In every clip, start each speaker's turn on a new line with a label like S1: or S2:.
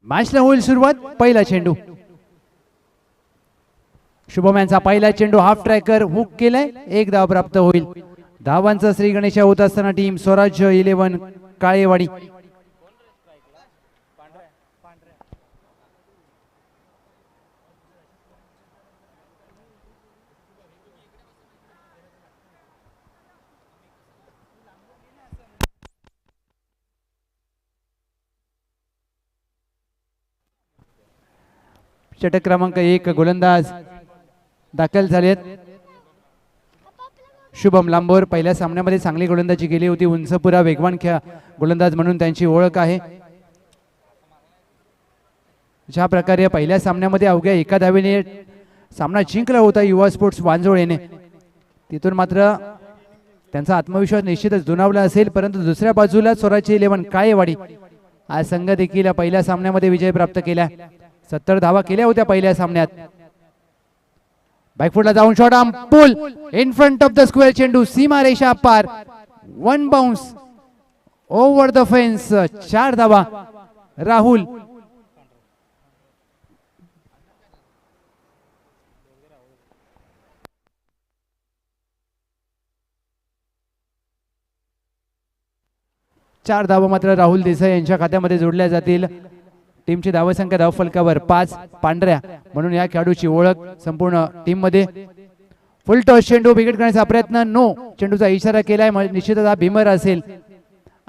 S1: मॅचला होईल सुरुवात. पहिला चेंडू शुभम यांचा पहिला चेंडू हाफ ट्रॅकर हुक केलाय. एक धाव प्राप्त होईल. धावांचा श्री गणेशा होत असताना टीम स्वराज्य 11 काळेवाडी षटक क्रमांक 1 गोलंदाज दाखल झालेत. शुभम लांबोर पहिल्या सामन्यामध्ये चांगली गोलंदाजी केली होती. उंचपुरा वेगवान गोलंदाज म्हणून त्यांची ओळख आहे. ज्या प्रकारे पहिल्या सामन्यामध्ये अवघ्या एका धावेने सामना जिंकला होता युवा स्पोर्ट्स वांजोळेने, तिथून मात्र त्यांचा आत्मविश्वास निश्चितच दुणावला असेल. परंतु दुसऱ्या बाजूला स्वराज्य 11 काळेवाडी हा संघ देखील पहिल्या सामन्यामध्ये विजय प्राप्त केला. 70 धावा केल्या होत्या पहिल्या सामन्यात. बॅकफुटला जाऊन short arm pull in front of the square. चेंडू सीमा रेषा पार. 1 बाउन्स ओव्हर द फेन्स. 4 धावा. राहुल चार धावा मात्र राहुल देसाई यांच्या खात्यामध्ये जोडल्या जातील. टीमची धावसंख्या धावफलकावर 5. पांढऱ्या म्हणून या खेळाडूची ओळख संपूर्ण टीम मध्ये. फुल टॉस चेंडू विकेट करण्याचा प्रयत्न. नो. चेंडूचा इशारा केलाय. निश्चितच हा भीमर असेल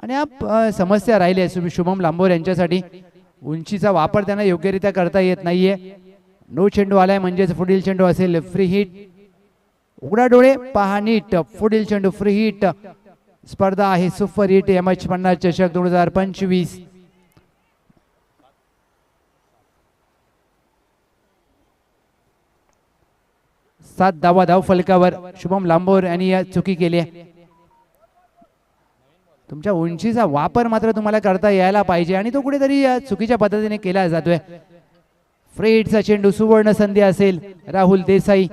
S1: आणि हा समस्या राहिली आहे शुभम लांबोर यांच्यासाठी. उंचीचा वापर त्यांना योग्यरित्या करता येत नाहीये. नो चेंडू आलाय म्हणजेच पुढील चेंडू असेल फ्री हिट. उघडा डोळे पहा नीट. पुढील चेंडू फ्री हिट. स्पर्धा आहे सुपर हिट MH50 चषक 2025. सात धावा धाव फलकावर. शुभम लांबोर यांनी या चुकी केली आहे. तुमच्या उंचीचा वापर मात्र तुम्हाला करता यायला पाहिजे आणि तो कुठेतरी चुकीच्या पद्धतीने केला जातोय. फ्रेडचा चेंडू सुवर्ण संधी असेल. राहुल देसाई.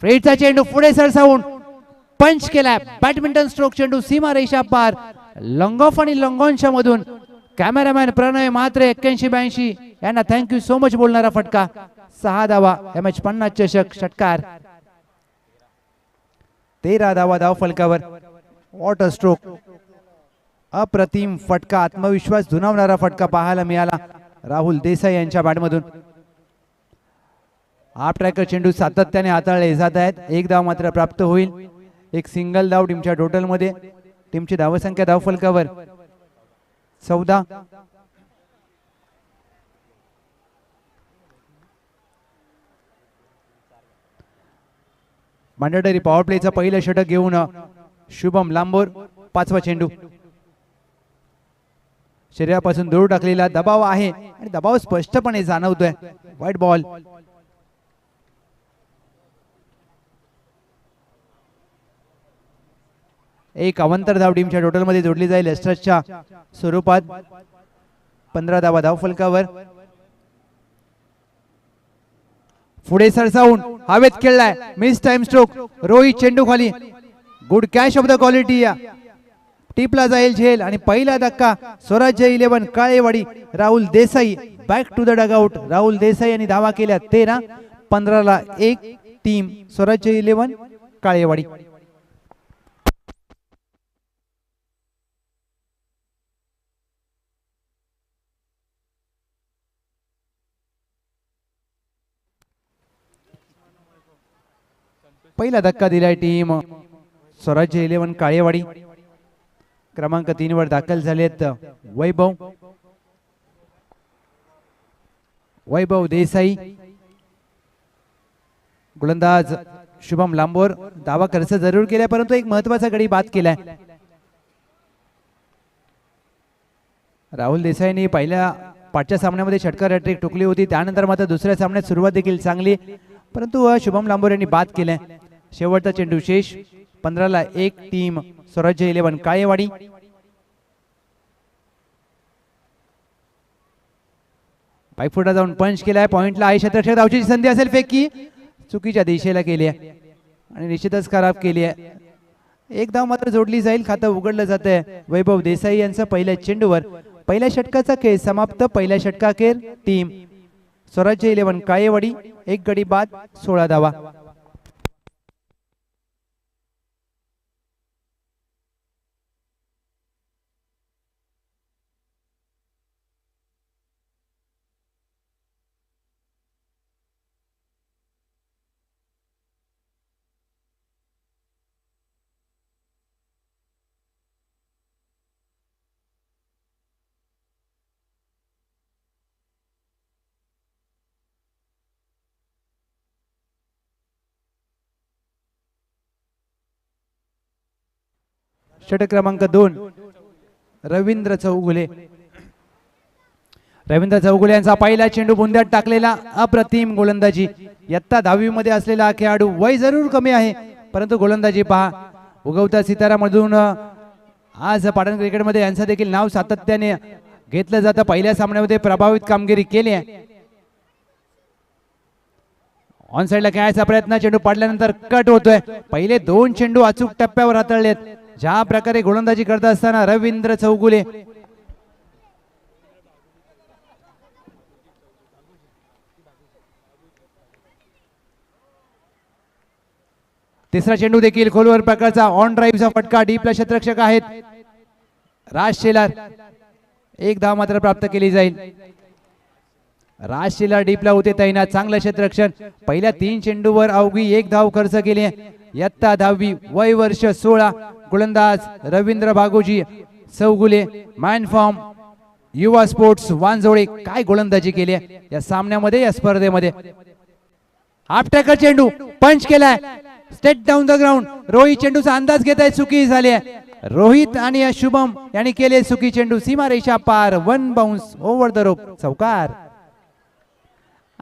S1: फ्रेडचा चेंडू पुढे सरसावून पंच केलाय. बॅडमिंटन स्ट्रोक चेंडू सीमा रेषा पार. लॉंग ऑफ आणि लॉंग ऑनच्या मधून कॅमेरामॅन प्रणय म्हात्रे 81-82 यांना थँक्यू सो मच बोलणारा फटका. 6 धावा. MH50 चषक षटकार. 13 धावा धाव फलकावर. Water stroke. अप्रतिम फटका. आत्मविश्वास दुणावणारा फटका पाहायला मिळाला राहुल देसाई यांच्या बॅटमधून. हाफ ट्रॅकर चेंडू सातत्याने हाताळले जात आहेत. एक धाव मात्र प्राप्त होईल. एक सिंगल धाव टीमच्या टोटल मध्ये. टीमची धावसंख्या धाव फलकावर 14. मांडरडरी पॉवर प्लेचा पहिलं षटक घेऊन शुभम लांबोर. 5वा चेंडू. शरीरापासून दूर टाकलेला दबाव आहे आणि दबाव स्पष्टपणे जाणवतोय. White ball. एक अवंतर धाव टीमच्या टोटल मध्ये जोडली जाईल एस्ट्रसच्या स्वरूपात. 15 धावा धाव फलकावर. पुढे सरसावून हवेत खेळलाय. Miss time stroke. रोहित चेंडू खाली. Good catch of the quality. टिपला जाईल झेल आणि पहिला धक्का Swarajya 11 Kalewadi. Rahul Desai back to the dugout. Rahul Desai यांनी धावा केल्या 13. 15ला 1. टीम स्वराज्य 11 काळेवाडी. पहिला धक्का दिलाय टीम स्वराज्य 11 काळेवाडी. क्रमांक 3 वर दाखल झालेत वैभव देसाई. गोलंदाज शुभम लांबोर. दावा खर्च जरूर केलाय परंतु एक महत्वाचा गडी बाद केलाय. राहुल देसाईंनी पहिल्या 5च्या सामन्यामध्ये षटकार हॅट्रिक ठोकली होती. त्यानंतर मात्र दुसऱ्या सामन्यात सुरुवात देखील चांगली परंतु शुभम लांबोर यांनी बाद केलाय. शेवटचा चेंडू शेष. 15ला 1. टीम स्वराज्य 11 काळेवाडी. पायफुटा जाऊन पंच केलाय. पॉइंटला आहे. क्षेत्ररक्षक धावची संधी असेल. फेकी चुकीच्या दिशेला केली आहे आणि निश्चितच खराब केली आहे. एक धाव मात्र जोडली जाईल. खातं उघडलं जात आहे वैभव देसाई यांचं पहिल्या चेंडूवर. पहिल्या षटकाचा खेळ समाप्त. पहिल्या षटकाखेर टीम स्वराज्य 11 काळेवाडी 1 गडी बाद 16 धावा. षटक क्रमांक 2 रवींद्र चौगुले. रवींद्र चौगुले यांचा पहिला चेंडू बुंद्यात टाकलेला अप्रतिम गोलंदाजी. इयत्ता 10वी मध्ये असलेला खेळाडू. वय जरूर कमी आहे परंतु गोलंदाजी पहा. उगवत्या सितारामधून आज पाटण क्रिकेटमध्ये यांचं देखील नाव सातत्याने घेतलं जातं. पहिल्या सामन्यामध्ये प्रभावित कामगिरी केली आहे. ऑन साइडला खेळायचा प्रयत्न. चेंडू पडल्यानंतर कट होतोय. पहिले 2 चेंडू अचूक टप्प्यावर हाताळलेत. ज्या प्रकारे गोलंदाजी करत असताना रवींद्र चौगुले तिसरा चेंडू देखील खोलवर प्रकारचा ऑन ड्राईव्हचा फटका. डीपला क्षेत्ररक्षक आहेत राज शेलार. 1 धाव मात्र प्राप्त केली जाईल. राज शेलार डीपला होते तैनात. चांगलं क्षेत्ररक्षण. पहिल्या 3 चेंडूवर अवघी 1 धाव खर्च केली. इयत्ता 10वी वय वर्ष 16 गोलंदाज रवींद्र भागोजी चौगुले. मॅन फॉर्म युवा स्पोर्ट्स वांजोळे. काय गोलंदाजी केली या सामन्यामध्ये या स्पर्धेमध्ये. हाफ टॅकल चेंडू पंच केलाय. Straight down the ground. Rohit चेंडूचा अंदाज घेत आहे. चुकी झाली आहे. रोहित आणि शुभम यांनी केले चुकी. चेंडू सीमारेषा पार. 1 बाउन्स ओव्हर द रोप. चौकार.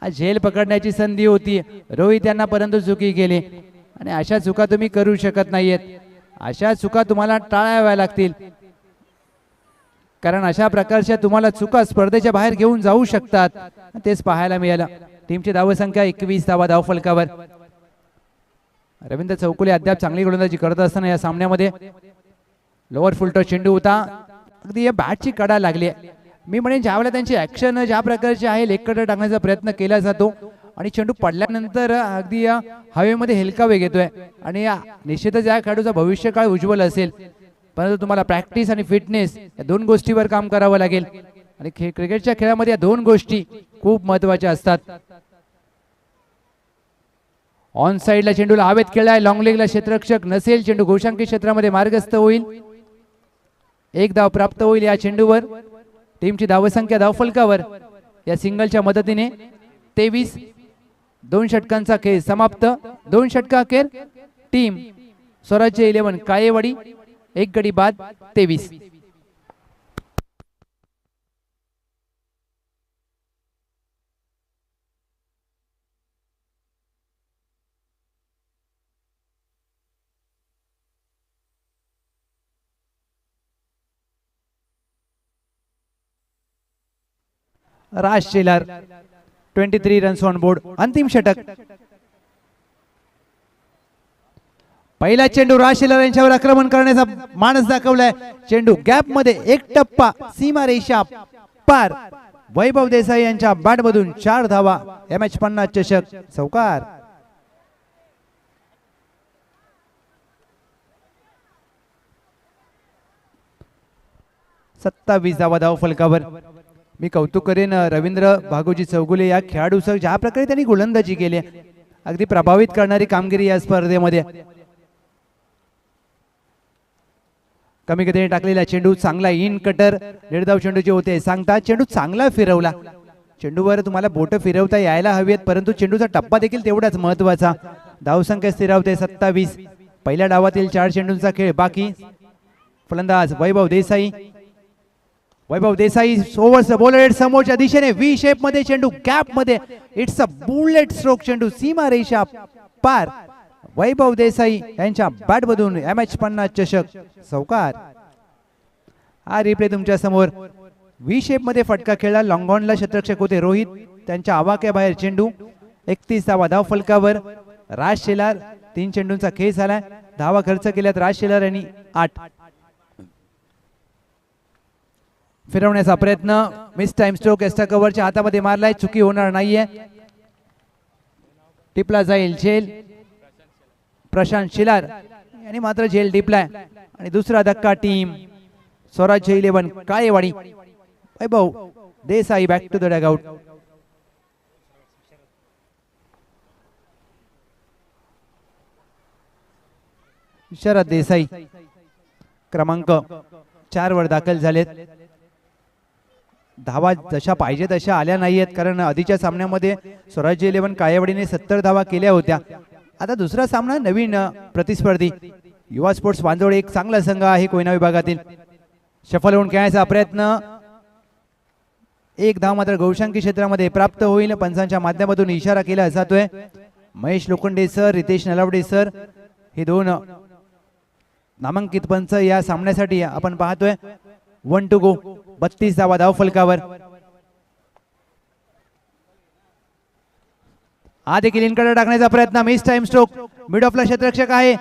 S1: झेल पकडण्याची संधी होती रोहित यांना परंतु चुकी केली. आणि अशा चुका तुम्ही करू शकत नाहीयेत. अशा चुका तुम्हाला टाळाव्या लागतील कारण अशा प्रकारच्या तुम्हाला चुका स्पर्धेच्या बाहेर घेऊन जाऊ शकतात. तेच पाहायला मिळालं. टीमची धावसंख्या 21 धावा धावफलकावर. रवींद्र चौगुले अद्याप चांगली गोलंदाजी करत असताना या सामन्यामध्ये लोअर फुलटॉस चेंडू होता. अगदी या बॅटची कडा लागली. मी म्हणेन ज्यावेळेला त्यांची ऍक्शन ज्या प्रकारची आहे लेगकडे टाकण्याचा प्रयत्न केला जातो आणि चेंडू पडल्यानंतर अगदी हवेमध्ये हेलका वेग येतोय आणि निश्चितच या खेळाडूचा भविष्यकाळ उज्ज्वल असेल. परंतु तुम्हाला प्रॅक्टिस आणि फिटनेस या 2 गोष्टीवर काम करावं लागेल आणि क्रिकेटच्या खेळामध्ये या 2 गोष्टी खूप महत्त्वाच्या असतात. ऑन साइडला चेंडूला हवेत खेळलाय. लॉंग लेगला क्षेत्ररक्षक नसेल. चेंडू घोषांकी क्षेत्रामध्ये मार्गस्थ होईल. 1 धाव प्राप्त होईल या चेंडूवर. टीमची धावसंख्या धावफलकावर या सिंगलच्या मदतीने 23. 2 षटकांचा खेळ समाप्त. 2 षटकाखेर टीम स्वराज्य 11 काळेवाडी 1 गडी बाद 23. राज शेलार 23 रन्स ऑन बोर्ड. अंतिम षटक. पहिला चेंडू राज शेलार यांच्यावर आक्रमण करण्याचा मानस दाखवलाय. चेंडू गॅप मध्ये 1 टप्पा सीमारेषा पार. वैभव देसाई यांच्या बॅट मधून 4 धावा. MH50 चषक. चौकार. सत्तावीस धावा धाव फलकावर. मी कौतुक करेन रवींद्र भागोजी चौगुले या खेळाडूसह ज्या प्रकारे त्यांनी गोलंदाजी केली. अगदी प्रभावित करणारी कामगिरी या स्पर्धेमध्ये. कमी गतीने टाकलेला चेंडू चांगला इन कटर. निर्धाव चेंडू जे होते सांगता. चेंडू चांगला फिरवला. चेंडूवर तुम्हाला बोट फिरवता यायला हवीत परंतु चेंडूचा टप्पा देखील तेवढाच महत्वाचा. धावसंख्या स्थिरावते 27. पहिल्या डावातील 4 चेंडूंचा खेळ बाकी. फलंदाज वैभव देसाई. वैभव देसाई ओव्हर्स बॉलर समोरच्या दिशेने व्ही शेप मध्ये. चेंडू गॅप मध्ये. It's a bullet stroke. चेंडू सीमारेषा पार. वैभव देसाई यांच्या बॅट मधून MH50 चषक. चौकार. हा रिप्ले तुमच्या समोर. व्ही शेप मध्ये फटका खेळला. लॉंग ऑनला क्षेत्ररक्षक होते रोहित. त्यांच्या आवाक्याबाहेर चेंडू. 31 धावा धाव फलकावर. राज शेलार 3 चेंडूंचा खेळ झालाय. धावा खर्च केल्यात राज शेलार यांनी 8. फिरवण्याचा प्रयत्न, मिस टाइम स्ट्रोक एस्ट्रा कव्हरच्या हातामध्ये मारलाय, चुकी होणार नाहीये, टिपला जाईल झेल. प्रशांत शिलार यांनी मात्र झेल टिपलाय आणि दुसरा धक्का team Swarajya 11 Kalewadi. Vaibhav Desai back to the dugout. Sharad Desai क्रमांक 4 वर दाखल झालेत. धावा जशा पाहिजे तशा आल्या नाहीयेत, कारण आधीच्या सामन्यामध्ये स्वराज्य 11 काळेवाडीने 70 धावा केल्या होत्या. आता दुसरा सामना नवीन प्रतिस्पर्धी युवा स्पोर्ट्स वांजोळे एक चांगला संघ आहे कोयना विभागातील. सफल होऊन खेळायचा प्रयत्न, एक धाव मात्र गौशांकी क्षेत्रामध्ये प्राप्त होईल. पंचांच्या माध्यमातून इशारा केला जातोय. महेश लोखंडे सर, रितेश नलावडे सर हे दोन नामांकित पंच या सामन्यासाठी आपण पाहतोय. 1 to go, 32 धावा धाव फलकावर. हा देखील इनकडे टाकण्याचा प्रयत्न, मिस टाइम स्ट्रोक, मिड ऑफला क्षेत्ररक्षक आहे,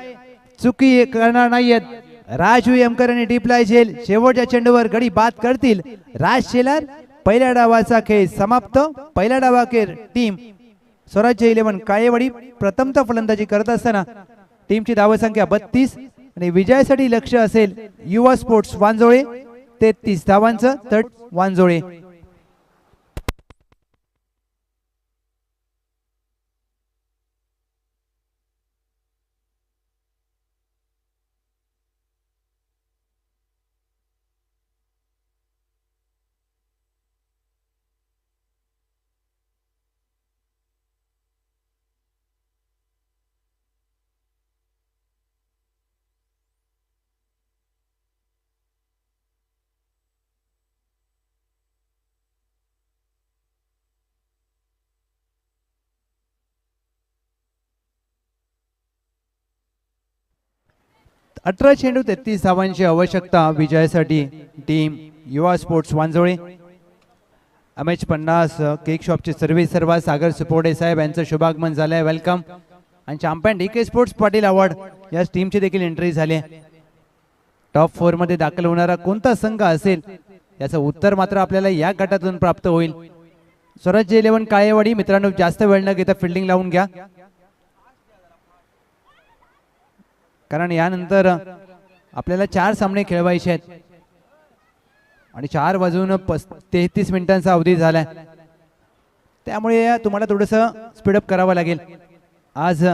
S1: चुकी करणार नाहीयेत. राजू एमकर यांनी टिपलाय झेल. शेवटच्या चेंडूवर गडी बाद करतील राज शेलार. पहिल्या डावाचा खेळ समाप्त. पहिल्या डावाखेर टीम स्वराज्य 11 काळेवाडी प्रथमतः फलंदाजी करत असताना टीमची धावसंख्या 32 आणि विजयासाठी लक्ष असेल युवा स्पोर्ट्स वांजोळे 33 धावांचं तट वांजोळे. अठरा चेंडू 33 धावांची आवश्यकता विजयासाठी टीम युवा स्पोर्ट्स वांजोळे. MH50 केक शॉपचे सर्वा सागर सुपोडे साहेब यांचं शुभागमन झालंय, वेलकम. आणि champion DK sports Patil award या टीमची देखील एंट्री झाली. टॉप 4 मध्ये दाखल होणारा कोणता संघ असेल याचं उत्तर मात्र आपल्याला या गटातून प्राप्त होईल. स्वराज्य 11 काळेवाडी मित्रांनो, जास्त वेळ न घेता फिल्डिंग लावून घ्या, कारण यानंतर आपल्याला 4 सामने खेळवायचे आहेत आणि 4 वाजून 33 मिनिटांचा अवधी झालाय. त्यामुळे तुम्हाला थोडंसं स्पीडअप करावं लागेल. आज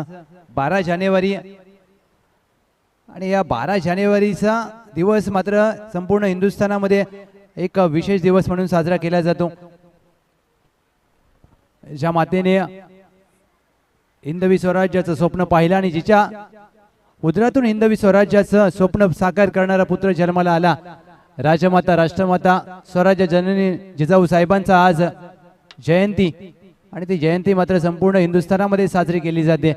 S1: 12 जानेवारी आणि या 12 जानेवारीचा दिवस मात्र संपूर्ण हिंदुस्थानामध्ये एक विशेष दिवस म्हणून साजरा केला जातो. ज्या मातेने हिंदवी स्वराज्याचं स्वप्न पाहिलं आणि जिच्या उदरातून हिंदवी स्वराज्याचं स्वप्न साकार करणारा पुत्र जन्माला आला, राजमाता राष्ट्रमाता स्वराज्य जननी जिजाऊ साहेबांचा आज जयंती, आणि ती जयंती मात्र संपूर्ण हिंदुस्थानामध्ये साजरी केली जाते.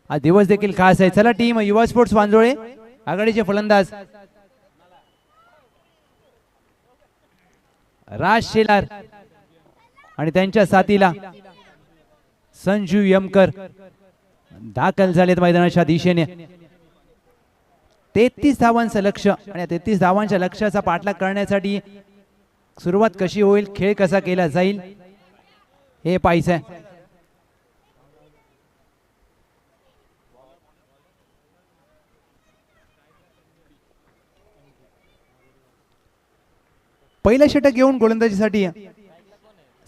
S1: हा दिवस देखील खास आहे. चला टीम युवा स्पोर्ट्स वांजोळे आघाडीचे फलंदाज राज शेलार आणि त्यांच्या साथीला संजू यमकर दाखल झालेत मैदानाच्या दिशेने. 33 धावांचं लक्ष्य आणि 33 धावांच्या लक्ष्याचा पाठलाग करण्यासाठी सुरुवात कशी होईल, खेळ कसा केला जाईल हे पाहायचंय. पहिलं षटक घेऊन गोलंदाजीसाठी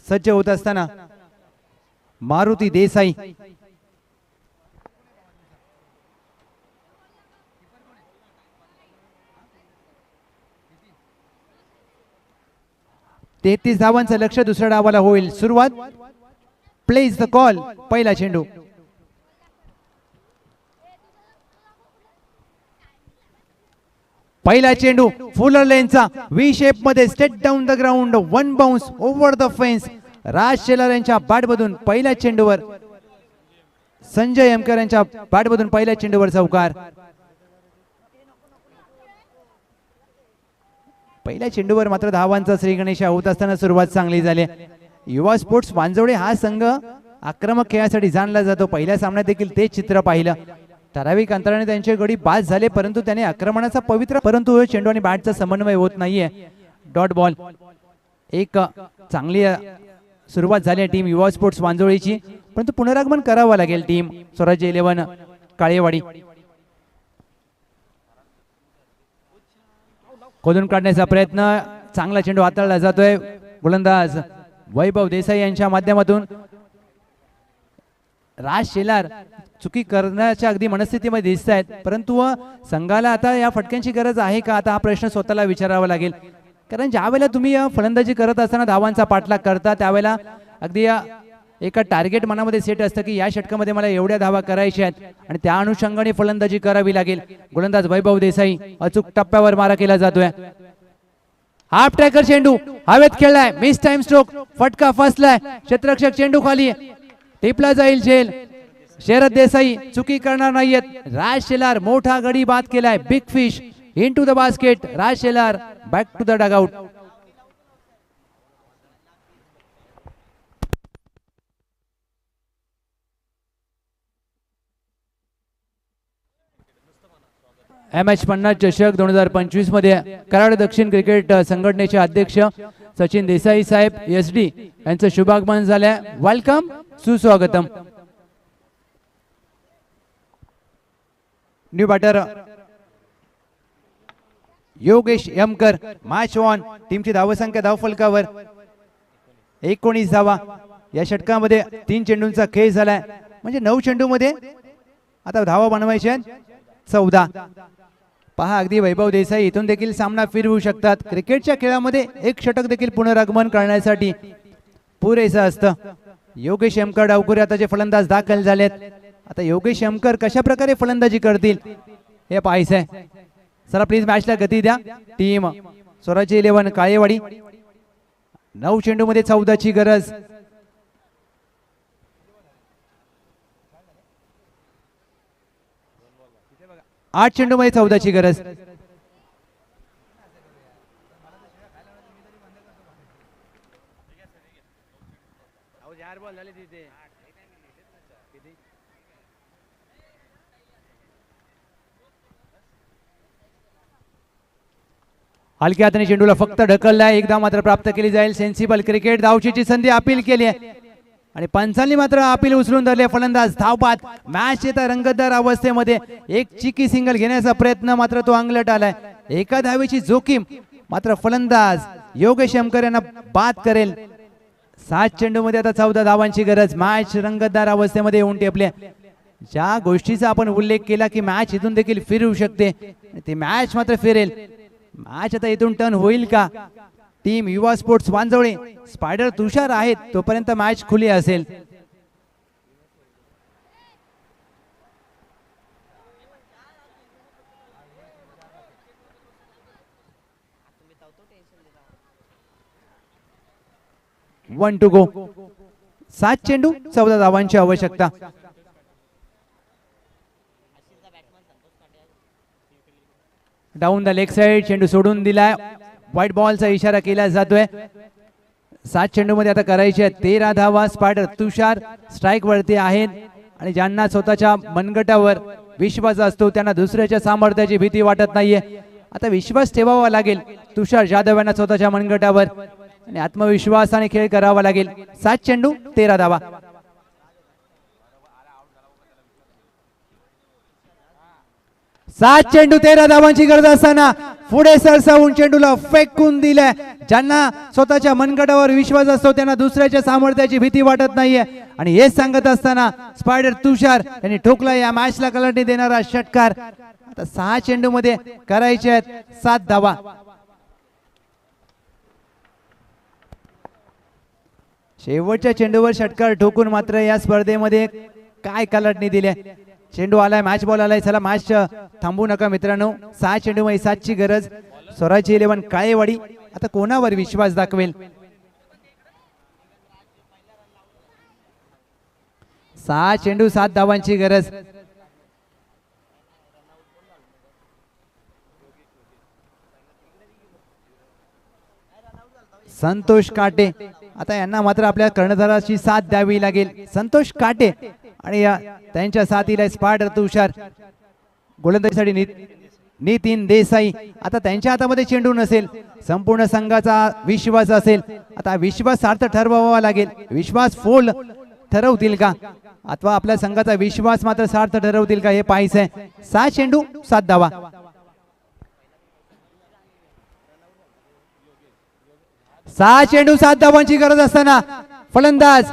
S1: सज्ज होत असताना मारुती देसाई तेहतीस धावांचं लक्ष दुसऱ्या डावाला होईल सुरुवात. Plays the call. पहिला चेंडू फुलर लेनचा व्ही शेप मध्ये straight down the ground, 1 bounce over the fence. Raj Shelar यांच्या बॅटमधून पहिल्या चेंडूवर, संजय यमकर यांच्या बॅटमधून पहिल्या चेंडूवर चौकार. पहिल्या चेंडूवर मात्र धावांचा श्री गणेश होत असताना सुरुवात चांगली झाली. युवा स्पोर्ट्स वांजोळे हा संघ आक्रमक खेळासाठी जाणला जातो. पहिल्या सामन्यात देखील ते चित्र पाहिलं. ठराविक अंतराने त्यांचे गडी बाद झाले, परंतु त्याने आक्रमणाचा परंतु चेंडू आणि बॅटचा समन्वय होत नाहीये डॉट बॉल. एक चांगली सुरुवात झाली टीम युवा स्पोर्ट्स वांजोळीची, परंतु पुनरागमन करावं लागेल टीम स्वराज्य 11 काळेवाडी. खोदून काढण्याचा प्रयत्न, चांगला चेंडू हाताळला जातोय. गोलंदाज वैभव देसाई यांच्या माध्यमातून. राज शेलार चुकी करण्याच्या अगदी मनस्थितीमध्ये दिसत आहेत, परंतु संघाला आता या फटक्यांची गरज आहे का, आता हा प्रश्न स्वतःला विचारावा लागेल. कारण ज्या वेळेला तुम्ही फलंदाजी करत असताना धावांचा पाठलाग करता त्यावेळेला अगदी एका टार्गेट मनामध्ये सेट असतं की या षटकामध्ये मला एवढ्या धावा करायच्या आहेत आणि त्या अनुषंगाने फलंदाजी करावी लागेल. गोलंदाज वैभव देसाई अचूक टप्प्यावर मारा केला जातोय. हाफ ट्रॅकर चेंडू हवेत खेळलाय, मिस टाइम स्ट्रोक, फटका फसलाय. क्षेत्ररक्षक चेंडू खाली, टिपला जाईल झेल. शरद देसाई चुकी करणार नाहीयेत. राज शेलार मोठा गडी बाद केलाय. Big fish into the basket. Raj Shelar back to the dugout. MH50 चषक 2025 मध्ये कराड दक्षिण क्रिकेट संघटनेचे अध्यक्ष सचिन देसाई साहेब SD यांचं शुभागमन झालंय. वेलकम, सुस्वागतम. New batter Yogesh Yamkar. Match on. टीमची धावसंख्या धावफलकावर 19 धावा. या षटकामध्ये 3 चेंडूंचा खेळ झालाय, म्हणजे 9 चेंडूमध्ये आता धावा बनवायच्या 14. पहा अगदी वैभव देसाई इथून देखील सामना फिरवू शकतात. क्रिकेटच्या खेळामध्ये एक षटक देखील पुनरागमन करण्यासाठी पुरेसं असतं. योगेश यमकर डावखुरे आता जे फलंदाज दाखल झालेत, आता योगेश यमकर कशा प्रकारे फलंदाजी करतील हे पाहायचंय. चला प्लीज मॅचला गती द्या. टीम स्वराज्य 11 काळेवाडी. 9 चेंडूमध्ये 14ची गरज. आठ चेंडूमध्ये 14ची गरज. हलक्या हाताने चेंडूला फक्त ढकललाय. एकदा मात्र प्राप्त केली जाईल. Sensible cricket. धावचीची संधी अपील केली आहे आणि पंचांनी मात्र अपील उचलून धरले. फलंदाज धावबाद. मॅच येता रंगतदार अवस्थेमध्ये एक चिकी सिंगल घेण्याचा प्रयत्न मात्र तो अंगलट आलाय. एका धावेची जोखीम मात्र फलंदाज योगेश यमकर यांना बाद करेल. 7 चेंडूमध्ये आता 14 धावांची गरज. मॅच रंगतदार अवस्थेमध्ये येऊन टेपले. ज्या गोष्टीचा आपण उल्लेख केला की मॅच इथून देखील फिरू शकते, ती मॅच मात्र फिरेल. मॅच आता इथून टर्न होईल का? टीम युवा स्पोर्ट्स वांजोळे स्पायडर तुषार आहेत तोपर्यंत मॅच खुली असेल. One to go. 7 चेंडू 14 धावांची आवश्यकता. Down the leg side. चेंडू सोडून दिलाय. व्हाईट बॉलचा इशारा केला जातोय. 7 चेंडूमध्ये आता करायचे 13 धावा. स्पायडर तुषार स्ट्राईक वरती आहेत आणि ज्यांना स्वतःच्या मनगटावर विश्वास असतो त्यांना दुसऱ्याच्या सामर्थ्याची भीती वाटत नाहीये. आता विश्वास ठेवावा लागेल तुषार जाधव यांना स्वतःच्या मनगटावर आणि आत्मविश्वासाने खेळ करावा लागेल. 7 चेंडू 13 धावा. सात चेंडू 13 धावांची गरज असताना पुढे सरसावून चेंडूला फेकून दिलाय. ज्यांना स्वतःच्या मनगटावर विश्वास असतो त्यांना दुसऱ्याच्या सामर्थ्याची भीती वाटत नाहीये आणि हेच सांगत असताना स्पायडर तुषार यांनी ठोकला या मॅचला कलाटणी देणारा षटकार. आता 6 चेंडू मध्ये करायचे आहेत 7 धावा. शेवटच्या चेंडूवर षटकार ठोकून मात्र या स्पर्धेमध्ये काय कलाटणी दिली. चेंडू आलाय, मॅच बॉल आलाय. चला मॅच थांबू नका मित्रांनो. 6 चेंडू मध्ये 7ची गरज. स्वराज्य 11 काळेवाडी आता कोणावर विश्वास दाखवेल. 6 चेंडू 7 धावांची गरज. संतोष काटे आता यांना मात्र आपल्या कर्णधाराची साथ द्यावी लागेल. संतोष काटे आणि या त्यांच्या साथीला स्पायडर तुषार. गोलंदाजीसाठी नितीन देसाई. आता त्यांच्या हातामध्ये चेंडू नसेल, संपूर्ण संघाचा विश्वास असेल. आता विश्वास सार्थ ठरवावा लागेल. विश्वास फोल ठरवतील का अथवा आपल्या संघाचा विश्वास मात्र सार्थ ठरवतील का हे पाहायचं आहे. 6 चेंडू 7 धावा. 6 चेंडू 7 धावांची गरज असताना फलंदाज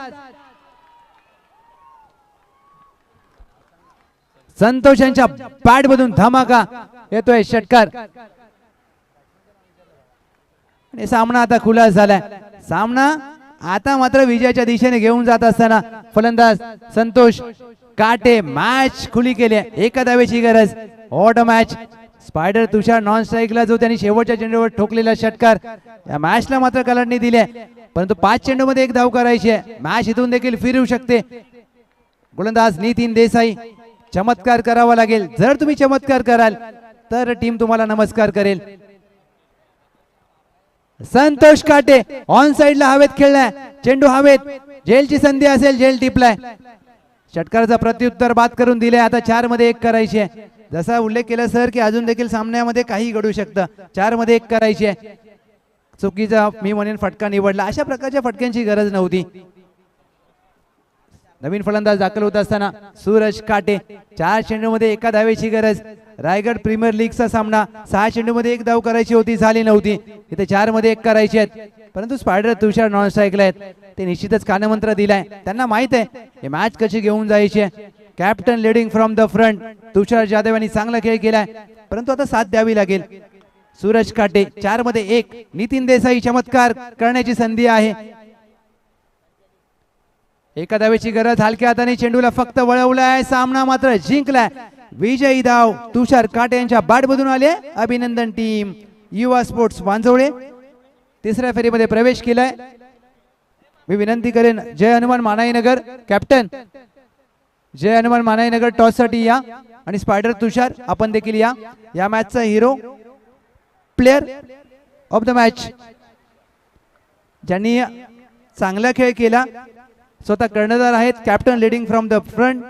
S1: संतोष यांच्या बॅट मधून धमाका येतोय षटकार. आणि सामना आता खुलास झालाय. सामना आता मात्र विजयाच्या दिशेने घेऊन जात असताना फलंदाज संतोष काटे मॅच खुली केली. एका धावेची गरज. ऑट मॅच. स्पायडर तुषार नॉन स्ट्राईकला जो त्यांनी शेवटच्या चेंडूवर ठोकलेला षटकार या मॅचला मात्र कलाटणी दिली आहे. परंतु 5 चेंडूमध्ये 1 धाव करायची आहे. मॅच इथून देखील फिरू शकते. गोलंदाज नितीन देसाई. चमत्कार करावा लागेल. जर तुम्ही चमत्कार कराल तर टीम तुम्हाला नमस्कार करेल. संतोष काटे ऑन साइडला हवेत खेळलाय. चेंडू हवेत. झेलची संधी असेल. झेल टिपलाय. षटकाराचा प्रत्युत्तर बाद करून दिले. आता 4 मध्ये 1 करायची आहे. जसा उल्लेख केला सर की अजून देखील सामन्यामध्ये काही घडू शकतं. 4 मध्ये 1 करायची आहे. चुकीचा मी म्हणेन फटका निवडला. अशा प्रकारच्या फटक्यांची गरज नव्हती. नवीन फलंदाज दाखल होत असताना सूरज काटे. 4 चेंडूमध्ये 1 धावेची गरज. रायगड प्रीमियर लीगचा सामना. 6 चेंडूमध्ये 1 धाव करायची होती, झाली नव्हती. इथे 4 मध्ये 1 करायची आहेत. परंतु स्पायडर तुषार नॉन स्ट्राईकला आहेत. ते निश्चितच कानमंत्र दिलाय. त्यांना माहित आहे हे मॅच कशी घेऊन जायची आहे. Captain leading from the front. Tushar Jadhav यांनी चांगला खेळ केलाय. परंतु आता साथ द्यावी लागेल. सूरज काटे 4 मध्ये 1. नितीन देसाई चमत्कार करण्याची संधी आहे. एका धावेची गरज. हलक्या हाताने चेंडूला फक्त वळवलाय. सामना मात्र जिंकलाय. विजयी धाव तुषार काटे यांच्या बॅट मधून आले. अभिनंदन टीम युवा स्पोर्ट्स वांजोळे. 3ऱ्या फेरीमध्ये प्रवेश केलाय. मी विनंती करेन जय हनुमान मानाईनगर कॅप्टन जय हनुमान मानाईनगर टॉस साठी या. आणि स्पायडर तुषार आपण देखील या. या मॅचचा hero player of the match ज्यांनी चांगला खेळ केला स्वतः कर्णधार आहेत. Captain leading from the front